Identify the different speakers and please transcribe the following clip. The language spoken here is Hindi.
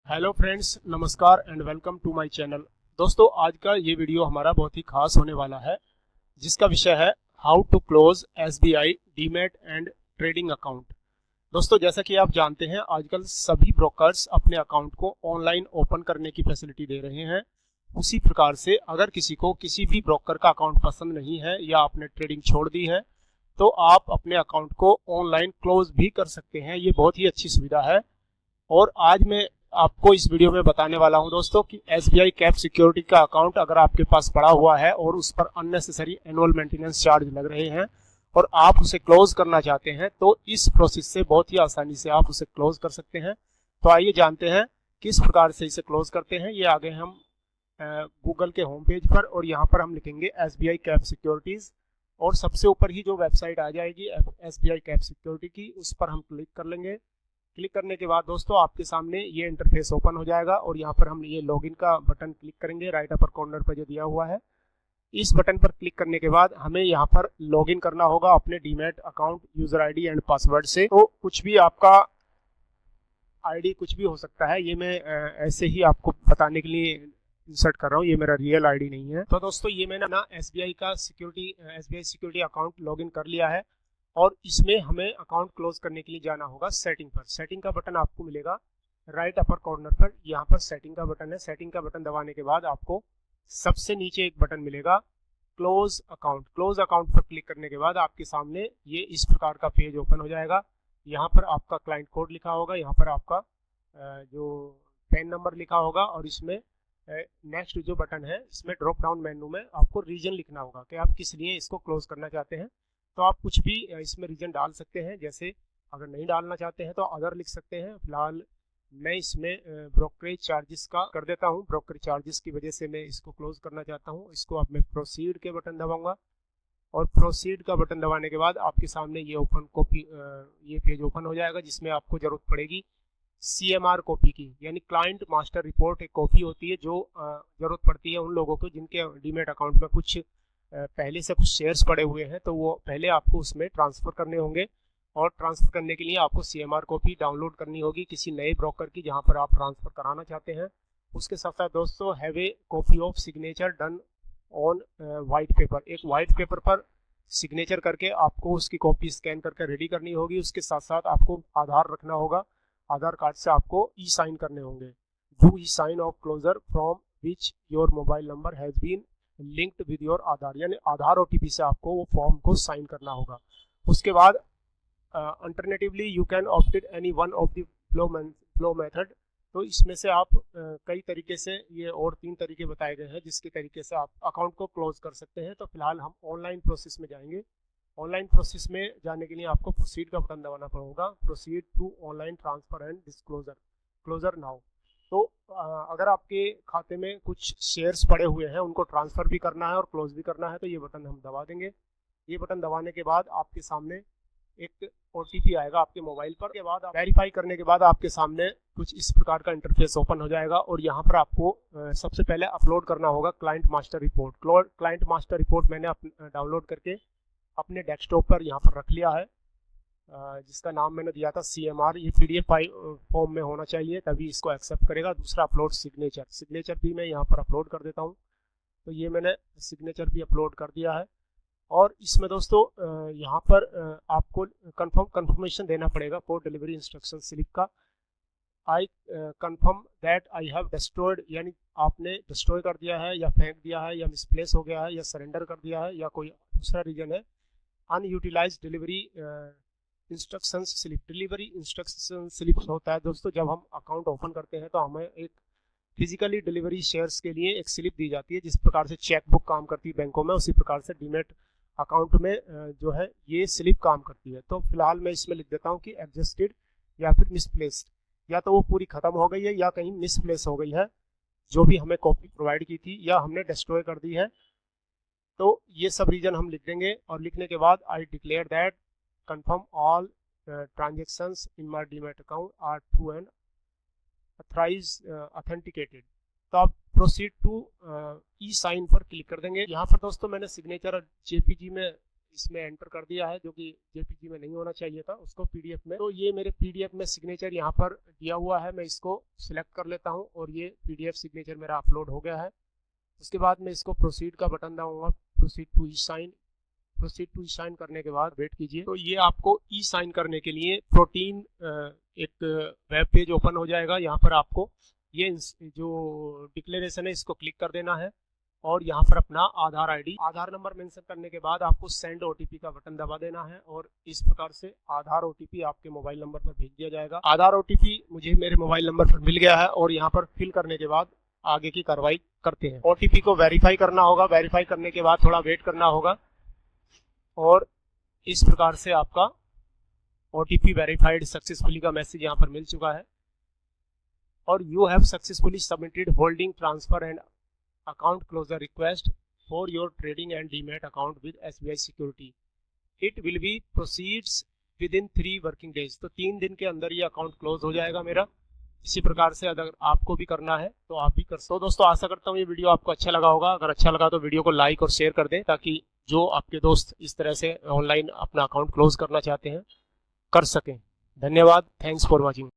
Speaker 1: हेलो फ्रेंड्स, नमस्कार and welcome to my channel. दोस्तों, आज का ये वीडियो हमारा बहुत ही खास होने वाला है, जिसका विषय है how to close SBI demat and trading account. दोस्तों, जैसा कि आप जानते हैं, आजकल सभी ब्रोकर्स अपने अकाउंट को ऑनलाइन ओपन करने की फैसिलिटी दे रहे हैं। उसी प्रकार से अगर किसी को किसी भी ब्रोकर का अकाउंट पसंद नहीं है या आपने ट्रेडिंग छोड़ दी है, तो आप अपने अकाउंट को ऑनलाइन क्लोज भी कर सकते हैं। ये बहुत ही अच्छी सुविधा है। और आज मैं आपको इस वीडियो में बताने वाला हूं दोस्तों कि एसबीआई कैप सिक्योरिटी का अकाउंट अगर आपके पास पड़ा हुआ है और उस पर अननेसेसरी एनुअल मेंटेनेंस चार्ज लग रहे हैं और आप उसे क्लोज करना चाहते हैं, तो इस प्रोसेस से बहुत ही आसानी से आप उसे क्लोज कर सकते हैं। तो आइए जानते हैं किस प्रकार से इसे क्लोज करते हैं। ये आगे हम गूगल के होम पेज पर और यहाँ पर हम लिखेंगे एसबीआई कैप सिक्योरिटीज और सबसे ऊपर ही जो वेबसाइट आ जाएगी एसबीआई कैप सिक्योरिटी की, उस पर हम क्लिक कर लेंगे। क्लिक करने के बाद दोस्तों आपके सामने ये इंटरफेस ओपन हो जाएगा और यहाँ पर हम ये लॉगिन का बटन क्लिक करेंगे, राइट अपर कॉर्नर पर जो दिया हुआ है। इस बटन पर क्लिक करने के बाद हमें यहाँ पर लॉगिन करना होगा अपने demat account user ID and password से। तो कुछ भी आपका आईडी कुछ भी हो सकता है, ये मैं ऐसे ही आपको बताने के लिए इंसर्ट कर रहा हूँ, ये मेरा रियल आईडी नहीं है। तो दोस्तों, ये मैंने ना एसबीआई सिक्योरिटी अकाउंट लॉगिन कर लिया है और इसमें हमें अकाउंट क्लोज करने के लिए जाना होगा सेटिंग पर। सेटिंग का बटन आपको मिलेगा राइट अपर कॉर्नर पर, यहाँ पर सेटिंग का बटन है। सेटिंग का बटन दबाने के बाद आपको सबसे नीचे एक बटन मिलेगा क्लोज अकाउंट। क्लोज अकाउंट पर क्लिक करने के बाद आपके सामने ये इस प्रकार का पेज ओपन हो जाएगा। यहाँ पर आपका क्लाइंट कोड लिखा होगा, यहाँ पर आपका जो पैन नंबर लिखा होगा और इसमें नेक्स्ट जो बटन है, इसमें ड्रॉप डाउन मेन्यू में आपको रीजन लिखना होगा कि आप किस लिए इसको क्लोज करना चाहते हैं। तो आप कुछ भी इसमें रीजन डाल सकते हैं, जैसे अगर नहीं डालना चाहते हैं तो अदर लिख सकते हैं। फिलहाल मैं इसमें ब्रोकरेज चार्जेस का कर देता हूं, ब्रोकरेज चार्जेस की वजह से मैं इसको क्लोज करना चाहता हूं। इसको अब मैं प्रोसीड के बटन दबाऊंगा और प्रोसीड का बटन दबाने के बाद आपके सामने ये ये पेज ओपन हो जाएगा, जिसमें आपको जरूरत पड़ेगी सीएमआर कॉपी की, यानी क्लाइंट मास्टर रिपोर्ट। एक कॉपी होती है जो जरूरत पड़ती है उन लोगों को जिनके डीमैट अकाउंट में कुछ पहले से कुछ शेयर्स पड़े हुए हैं, तो वो पहले आपको उसमें ट्रांसफर करने होंगे। और ट्रांसफर करने के लिए आपको सीएमआर कॉपी डाउनलोड करनी होगी किसी नए ब्रोकर की जहां पर आप ट्रांसफर कराना चाहते हैं। उसके साथ साथ दोस्तों have a copy of signature done on white paper. एक वाइट पेपर पर सिग्नेचर करके आपको उसकी कॉपी स्कैन करके रेडी करनी होगी। उसके साथ साथ आपको आधार रखना होगा, आधार कार्ड से आपको ई साइन करने होंगे। Do e sign of closure from which your mobile number has been linked with your Aadhaar, यानी आधार ओटीपी से आपको वो फॉर्म को साइन करना होगा। उसके बाद alternatively you can opted any one of the flow method. तो इसमें से आप कई तरीके से, ये और 3 तरीके बताए गए हैं जिसके तरीके से आप अकाउंट को क्लोज कर सकते हैं। तो फिलहाल हम ऑनलाइन प्रोसेस में जाएंगे। ऑनलाइन प्रोसेस में जाने के लिए आपको प्रोसीड का बटन दबाना पड़ेगा, proceed to online transfer and disclosure closure now. तो अगर आपके खाते में कुछ शेयर्स पड़े हुए हैं, उनको ट्रांसफर भी करना है और क्लोज भी करना है, तो ये बटन हम दबा देंगे। ये बटन दबाने के बाद आपके सामने एक ओटीपी आएगा आपके मोबाइल पर। के बाद वेरीफाई करने के बाद आपके सामने कुछ इस प्रकार का इंटरफेस ओपन हो जाएगा और यहाँ पर आपको सबसे पहले अपलोड करना होगा client master report. Client master report मैंने डाउनलोड करके अपने डेस्कटॉप पर यहाँ पर रख लिया है, जिसका नाम मैंने दिया था सीएमआर। ये पीडीएफ फॉर्म में होना चाहिए, तभी इसको एक्सेप्ट करेगा। दूसरा अपलोड सिग्नेचर भी मैं यहाँ पर अपलोड कर देता हूँ। तो ये मैंने सिग्नेचर भी अपलोड कर दिया है। और इसमें दोस्तों यहाँ पर आपको कंफर्मेशन देना पड़ेगा फॉर डिलीवरी इंस्ट्रक्शन स्लिप का। I confirm that I have destroyed, यानी आपने डिस्ट्रॉय कर दिया है या फेंक दिया है या मिसप्लेस हो गया है या सरेंडर कर दिया है या कोई दूसरा रीजन है। Unutilised delivery instruction slip. Delivery instruction slip होता है दोस्तों, जब हम अकाउंट ओपन करते हैं तो हमें एक फिजिकली डिलीवरी शेयर्स के लिए एक स्लिप दी जाती है। जिस प्रकार से चेकबुक काम करती है बैंकों में, उसी प्रकार से डीमैट अकाउंट में जो है ये स्लिप काम करती है। तो फिलहाल मैं इसमें लिख देता हूँ कि एडजस्टेड या फिर मिसप्लेस्ड, या तो वो पूरी खत्म हो गई है या कहीं मिसप्लेस हो गई है, जो भी हमें कॉपी प्रोवाइड की थी, या हमने डिस्ट्रॉय कर दी है। तो ये सब रीजन हम लिख देंगे और लिखने के बाद I declare that confirm all transactions in my demat account are true and authenticated। तो आप प्रोसीड टू ई साइन पर क्लिक कर देंगे। यहाँ पर दोस्तों मैंने सिग्नेचर जेपीजी में इसमें एंटर कर दिया है, जो कि जेपीजी में नहीं होना चाहिए था, उसको पीडीएफ में। तो ये मेरे पीडीएफ में सिग्नेचर यहाँ पर दिया हुआ है, मैं इसको सिलेक्ट कर लेता हूँ और ये पीडीएफ सिग्नेचर मेरा अपलोड हो गया है। उसके बाद मैं इसको प्रोसीड का बटन दबाऊंगा, proceed to e sign. Proceed to e sign करने के बाद वेट कीजिए। तो ये आपको ई साइन करने के लिए प्रोटीन एक वेब पेज ओपन हो जाएगा। यहाँ पर आपको ये जो डिक्लेरेशन है इसको क्लिक कर देना है और यहाँ पर अपना आधार आईडी, आधार नंबर मेंशन करने के बाद आपको सेंड ओटीपी का बटन दबा देना है और इस प्रकार से आधार ओटीपी आपके मोबाइल नंबर पर भेज दिया जाएगा। आधार ओटीपी मुझे मेरे मोबाइल नंबर पर मिल गया है और यहाँ पर फिल करने के बाद आगे की कार्रवाई करते हैं। ओटीपी को वेरीफाई करना होगा, वेरीफाई करने के बाद थोड़ा वेट करना होगा और इस प्रकार से आपका ओटीपी वेरीफाइड सक्सेसफुली का मैसेज यहाँ पर मिल चुका है और you have successfully submitted holding transfer and account closure request for your trading and demat account with SBI security. It will be proceeds within 3 working days. तो 3 दिन के अंदर ये अकाउंट क्लोज हो जाएगा मेरा। इसी प्रकार से अगर आपको भी करना है तो आप भी कर सकते हो। दोस्तों आशा करता हूँ ये वीडियो आपको अच्छा लगा होगा। अगर अच्छा लगा तो वीडियो को लाइक और शेयर कर दें ताकि जो आपके दोस्त इस तरह से ऑनलाइन अपना अकाउंट क्लोज करना चाहते हैं कर सकें। धन्यवाद। Thanks for watching.